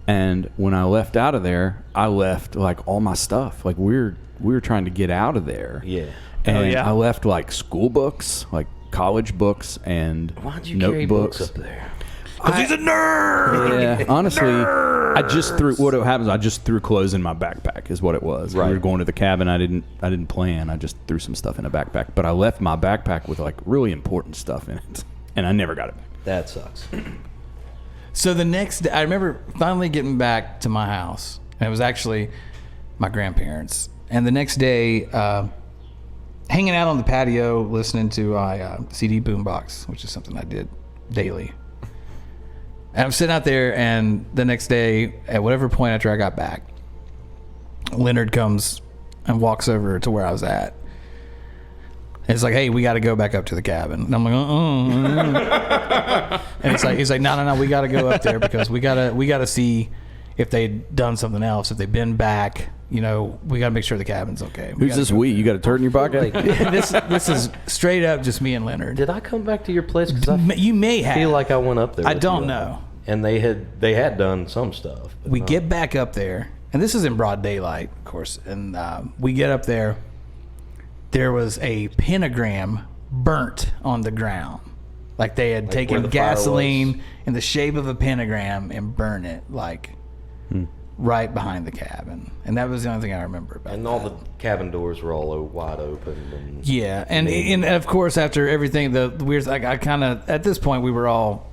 and when I left out of there, I left like all my stuff. Like we were trying to get out of there. Yeah. And yeah. I left like school books, like college books, and Why'd you carry notebooks. books up there? Because he's a nerd. Yeah, honestly, I just threw. What happens? I just threw clothes in my backpack. Is what it was. Right. We were going to the cabin. I didn't plan. I just threw some stuff in a backpack. But I left my backpack with like really important stuff in it, and I never got it back. That sucks. So the next day, I remember finally getting back to my house, and it was actually my grandparents. And the next day, hanging out on the patio, listening to my CD boombox, which is something I did daily. And I'm sitting out there, and the next day, at whatever point after I got back, Leonard comes and walks over to where I was at. And it's like, hey, we got to go back up to the cabin. And I'm like, And he's like, no, we got to go up there because we gotta see if they'd done something else, if they've been back. You know, we got to make sure the cabin's okay. Who's this we? You got a turd in your pocket? This is straight up just me and Leonard. Did I come back to your place? Because I You may have. feel like I went up there. I with don't you. know. And they had done some stuff. but We not- get back up there, and this is in broad daylight, of course. And we get up there. There was a pentagram burnt on the ground, like they had where taken the fire gasoline in the shape of a pentagram and burned it, like right behind the cabin. And that was the only thing I remember about. And that. all the cabin doors were all wide open. And Yeah, and of course after everything, the weird, like I kind of at this point we were all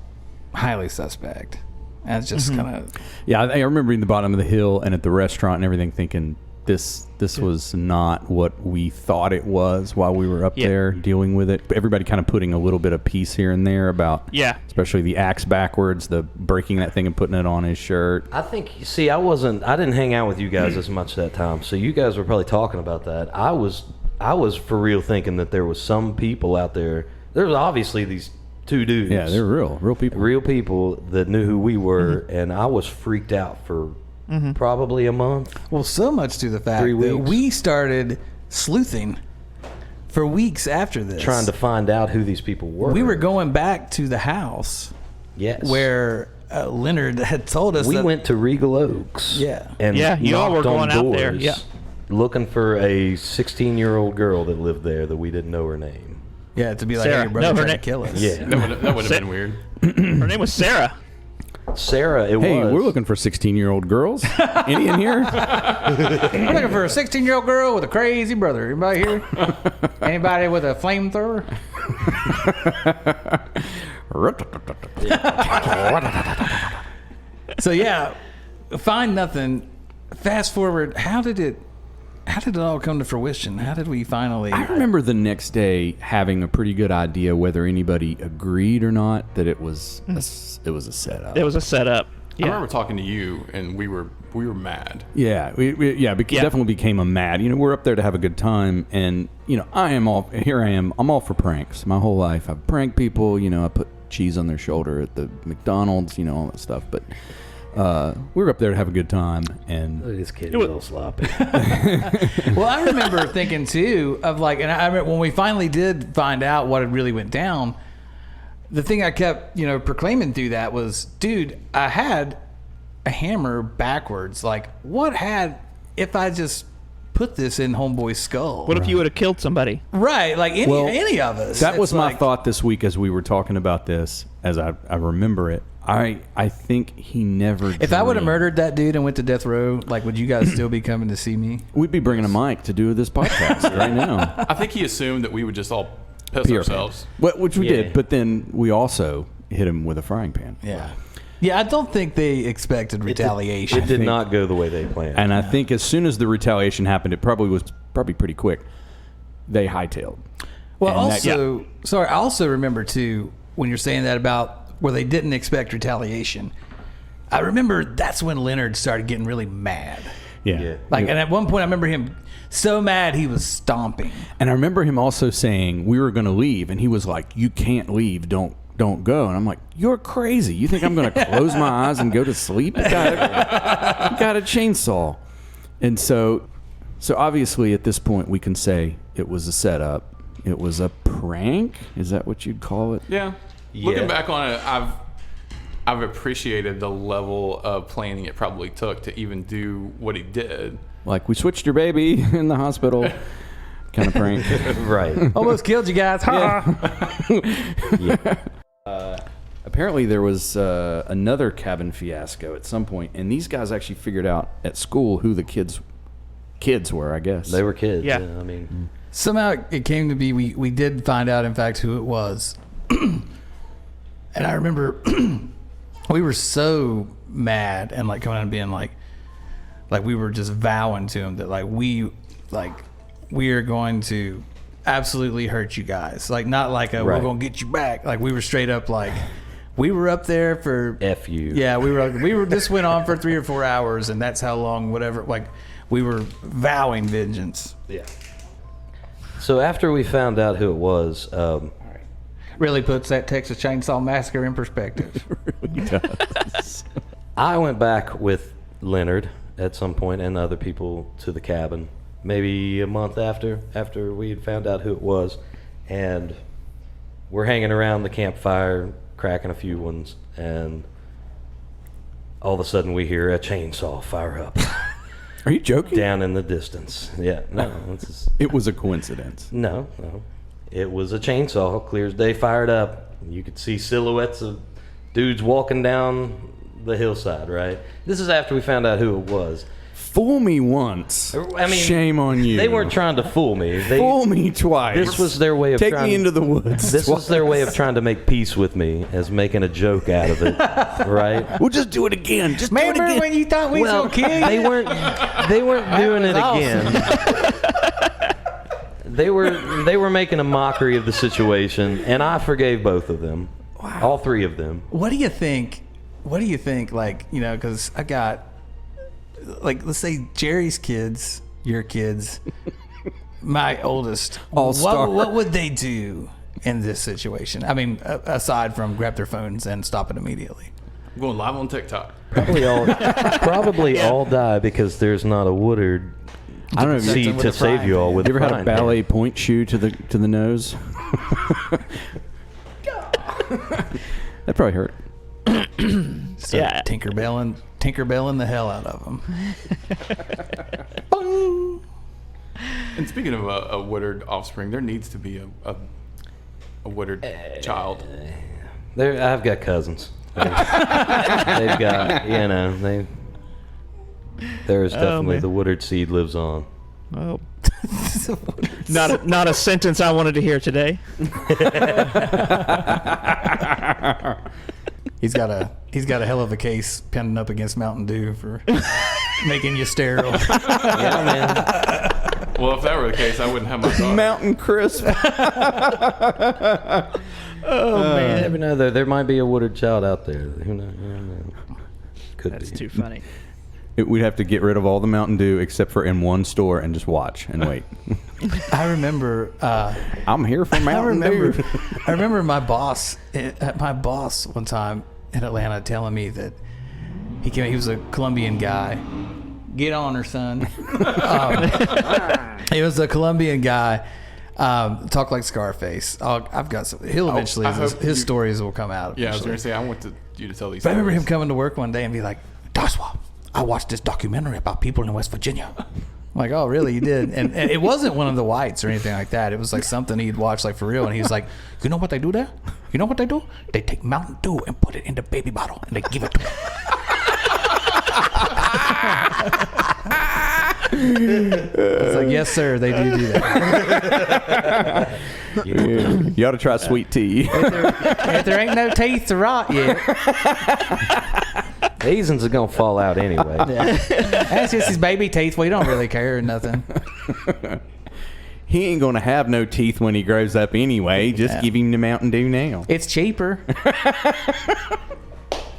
highly suspect. And it's just kind of Yeah, I remember being at the bottom of the hill and at the restaurant and everything, thinking this was not what we thought it was while we were up Yeah. there dealing with it. Everybody kind of putting a little bit of piece here and there about, especially the axe backwards, the breaking that thing and putting it on his shirt. I think, see, I didn't hang out with you guys as much that time, so you guys were probably talking about that. I was for real thinking that there was some people out there. There was obviously these two dudes. Yeah, they're real people. Real people that knew who we were, and I was freaked out for probably a month. well, so much to the fact 3 that weeks. we started sleuthing for weeks after this, Trying to find out who these people were. We were going back to the house yes, where Leonard had told us we that, went to Regal Oaks. Yeah. and Yeah, you all were knocked on going out there, doors yeah. looking for a 16-year-old girl that lived there that we didn't know her name. Yeah, to be like, Sarah. hey, your brother No, her tried to name- kill us. Yeah, That would have been weird. Her name was Sarah. Sarah. It Hey, was. we're looking for 16-year-old girls. Any in here? We're looking for a 16-year-old girl with a crazy brother. Anybody here? Anybody with a flamethrower? So yeah, find nothing. Fast forward. How did it all come to fruition? How did we finally? I remember the next day having a pretty good idea whether anybody agreed or not that it was a setup. It was a setup. I Yeah. remember talking to you, and we were mad. Yeah, definitely became a mad. You know, we're up there to have a good time, and you know, I'm all for pranks. My whole life, I've pranked people. You know, I put cheese on their shoulder at the McDonald's. You know, all that stuff. But we were up there to have a good time, and Look at this kid, a little sloppy. Well, I remember thinking too of like, and I remember when we finally did find out what had really went down. The thing I kept, proclaiming through that was, dude, I had a hammer backwards. Like, if I just put this in homeboy's skull? What if you would have killed somebody? Right, like any of us. That was It's my like- thought this week as we were talking about this, as I remember it. I think he never. If I would have dreamed- murdered that dude and went to death row, like, would you guys still be coming to see me? we'd be bringing a mic to do this podcast right now. I think he assumed that we would just all piss PR ourselves. Which we Yeah. did, but then we also hit him with a frying pan. Yeah. Yeah, I don't think they expected retaliation. It did not go the way they planned. And I think as soon as the retaliation happened, it probably was pretty quick. They hightailed. Well, And that- also, sorry, I also remember too when you're saying that about where they didn't expect retaliation. I remember that's when Leonard started getting really mad. Yeah. Like, and at one point, I remember him so mad he was stomping. And I remember him also saying we were going to leave, and he was like, "You can't leave. Don't don't go. And I'm like, you're crazy. You think I'm going to close my eyes and go to sleep? You got a chainsaw. And so obviously at this point we can say it was a setup. It was a prank. Is that what you'd call it? Yeah. Looking back on it, I've appreciated the level of planning it probably took to even do what he did. Like, we switched your baby in the hospital kind of prank. Right. Almost killed you guys. Apparently there was another cabin fiasco at some point, and these guys actually figured out at school who the kids were, I guess. They were kids. Yeah. I mean, Somehow it came to be, we did find out, in fact, who it was. And I remember we were so mad and like coming out and being like we were just vowing to him that we are going to absolutely hurt you guys. Like, not like we're going to get you back. Like, we were straight up like, we were up there for F you. Yeah, we were this went on for 3 or 4 hours, and that's how long, whatever, like, we were vowing vengeance. Yeah. So after we found out who it was, Really puts that Texas Chainsaw Massacre in perspective. Really does. I went back with Leonard at some point and other people to the cabin, maybe a month after we had found out who it was, and we're hanging around the campfire, cracking a few ones, and all of a sudden we hear a chainsaw fire up. Are you joking? Down in the distance. Yeah, no. It was a coincidence. No. It was a chainsaw, clear as day, fired up. You could see silhouettes of dudes walking down the hillside, right? This is after we found out who it was. Fool me once. I mean, shame on you. They weren't trying to fool me. Fool me twice. This was their way of Take trying... me into the woods. This twice. was their way of trying to make peace with me, as making a joke out of it, right? We'll just do it again. Just do it Remember again. when you thought we was Well, going to kill you? they weren't doing it was awesome. again. They were making a mockery of the situation, and I forgave both of them. Wow. All three of them. What do you think? Like, you know, because I got, like, let's say Jerry's kids, your kids, my oldest. All-star. What would they do in this situation? I mean, aside from grab their phones and stop it immediately. I'm going live on TikTok. Probably all die because there's not a Woodard I don't know. seed to save you all with. You ever had a frying ballet pan. point shoe to the nose? That probably hurt. So Yeah. Tinkerbelling the hell out of them. And speaking of a Woodard offspring, there needs to be a Woodard child. I've got cousins. They've got, you know, there's definitely man. the Woodard seed lives on. Well, not a sentence I wanted to hear today. He's got a hell of a case pending up against Mountain Dew for making you sterile. Yeah, man. Well, if that were the case, I wouldn't have my daughter. Mountain Crisp. Oh You man, never know. There might be a Woodard child out there. Who knows? Could that's be. too funny. We'd have to get rid of all the Mountain Dew except for in one store and just watch and wait. I remember. I'm here for Mountain Dew. I remember my boss one time in Atlanta telling me that he was a Colombian guy. Get on her, son. He was a Colombian guy. Talk like Scarface. I've got some. He'll eventually. His stories will come out. Yeah, I was eventually. going to say, I want you to tell these But I remember him stories. coming to work one day and be like, "Joshua, I watched this documentary about people in West Virginia." I'm like, "Oh, really? You did?" And it wasn't one of the whites or anything like that. It was like something he'd watched like for real. And he was like, "You know what they do there? You know what they do? They take Mountain Dew and put it in the baby bottle and they give it to me." I was like, "Yes, sir. They do that." You ought to try sweet tea. If there ain't no teeth to rot yet, Asians are gonna fall out anyway. that's just his baby teeth. We don't really care or nothing. He ain't gonna have no teeth when he grows up anyway. Just give him the Mountain Dew now. It's cheaper.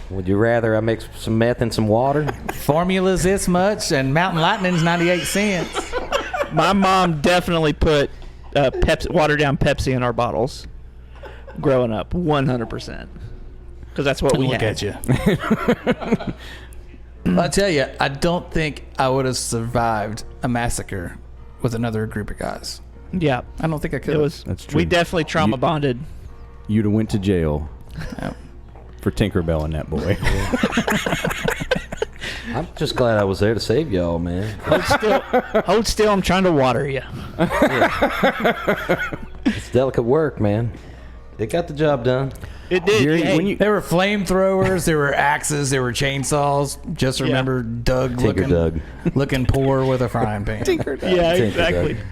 Would you rather I mix some meth in some water? Formula's this much, and Mountain Lightning's 98 cents. My mom definitely put watered down Pepsi in our bottles. growing up, 100%. Because that's what we Look had. at you. I tell you, I don't think I would have survived a massacre with another group of guys. Yeah. I don't think I could. It was. That's true. We definitely trauma You- bonded. You'd have went to jail for Tinkerbell and that boy. I'm just glad I was there to save y'all, man. Hold still. I'm trying to water you. It's delicate work, man. It got the job done. It did. Jerry, Hey, when you- There were flamethrowers, there were axes, there were chainsaws. Just remember Doug looking poor with a frying pan. yeah, Tinker exactly. Doug.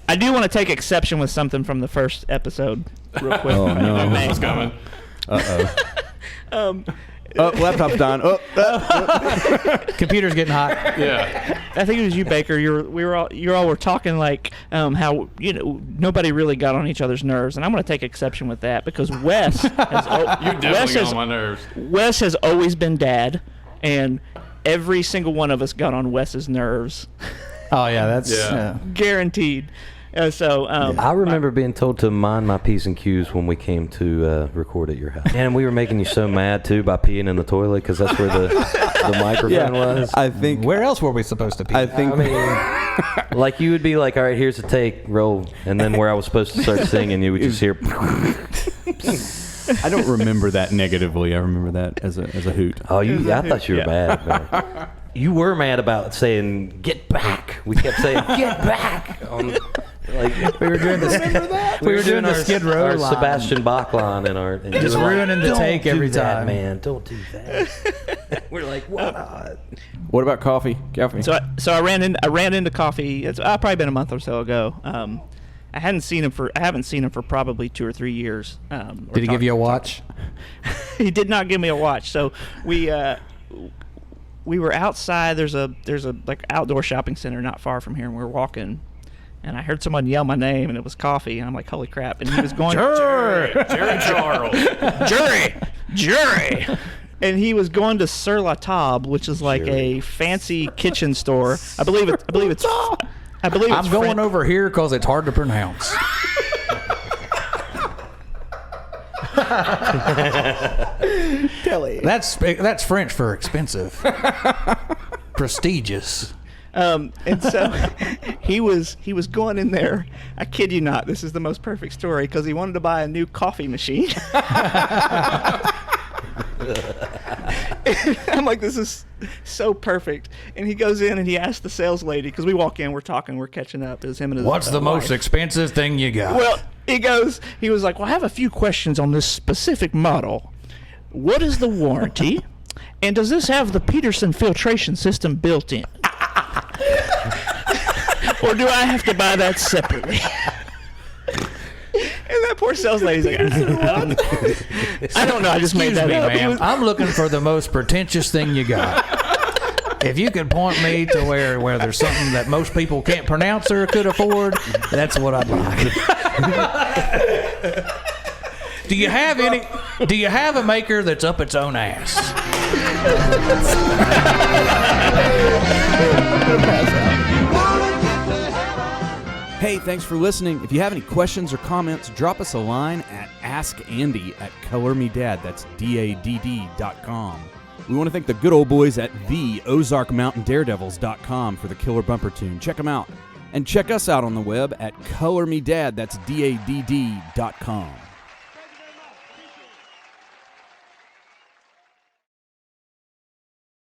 I do want to take exception with something from the first episode, real quick. Oh, no. if I may. It's coming. Laptop's done. Computer's getting hot. Yeah. I think it was you, Baker. You all were talking like how nobody really got on each other's nerves, and I'm going to take exception with that because Wes has You definitely got on my nerves. Wes has always been dad, and every single one of us got on Wes's nerves, Oh, yeah, that's... Yeah. guaranteed. So I remember being told to mind my P's and Q's when we came to record at your house. And we were making you so mad, too, by peeing in the toilet, because that's where the microphone was. I think. Where else were we supposed to be? I think. I mean, like, you would be like, all right, here's a take, roll. And then where I was supposed to start singing, you would just hear... I don't remember that negatively. I remember that as a hoot. Oh, I thought you were bad, man. You were mad about saying, get back. We kept saying, get back. we were doing the we were doing the Skid Row our line. Sebastian Bach line and Just ruining the take every time. Man, don't do that. We're like, what not? What about coffee? Coffee. So I ran into Coffee. It's probably been a month or so ago. I haven't seen him for probably 2 or 3 years. Did he give you a watch? He did not give me a watch. So we were outside. There's a like outdoor shopping center not far from here, and we were walking, and I heard someone yell my name, and it was Coffee, and I'm like, holy crap! And he was going, Jerry Charles. Jerry, and he was going to Sur La Table, which is like a fancy kitchen store. I believe it's. I'm going over here because it's hard to pronounce. That's French for expensive. Prestigious. And so he was going in there. I kid you not. This is the most perfect story because he wanted to buy a new coffee machine. I'm like, this is so perfect. And he goes in and he asks the sales lady, because we walk in, we're talking, we're catching up. It was him and his What's the most wife. expensive thing you got? Well, he was like, well, I have a few questions on this specific model. What is the warranty? And does this have the Peterson filtration system built in? Or do I have to buy that separately? And that poor sales lady's like, I don't know. I just made Excuse that me, up. ma'am. I'm looking for the most pretentious thing you got. If you could point me to where there's something that most people can't pronounce or could afford, that's what I'd like. Do you have a maker that's up its own ass? Hey, thanks for listening. If you have any questions or comments, drop us a line at askandy@colormedad. That's DADD.com. We want to thank the good old boys at the OzarkMountainDaredevils.com for the killer bumper tune. Check them out. And check us out on the web at colormedad. That's DADD.com.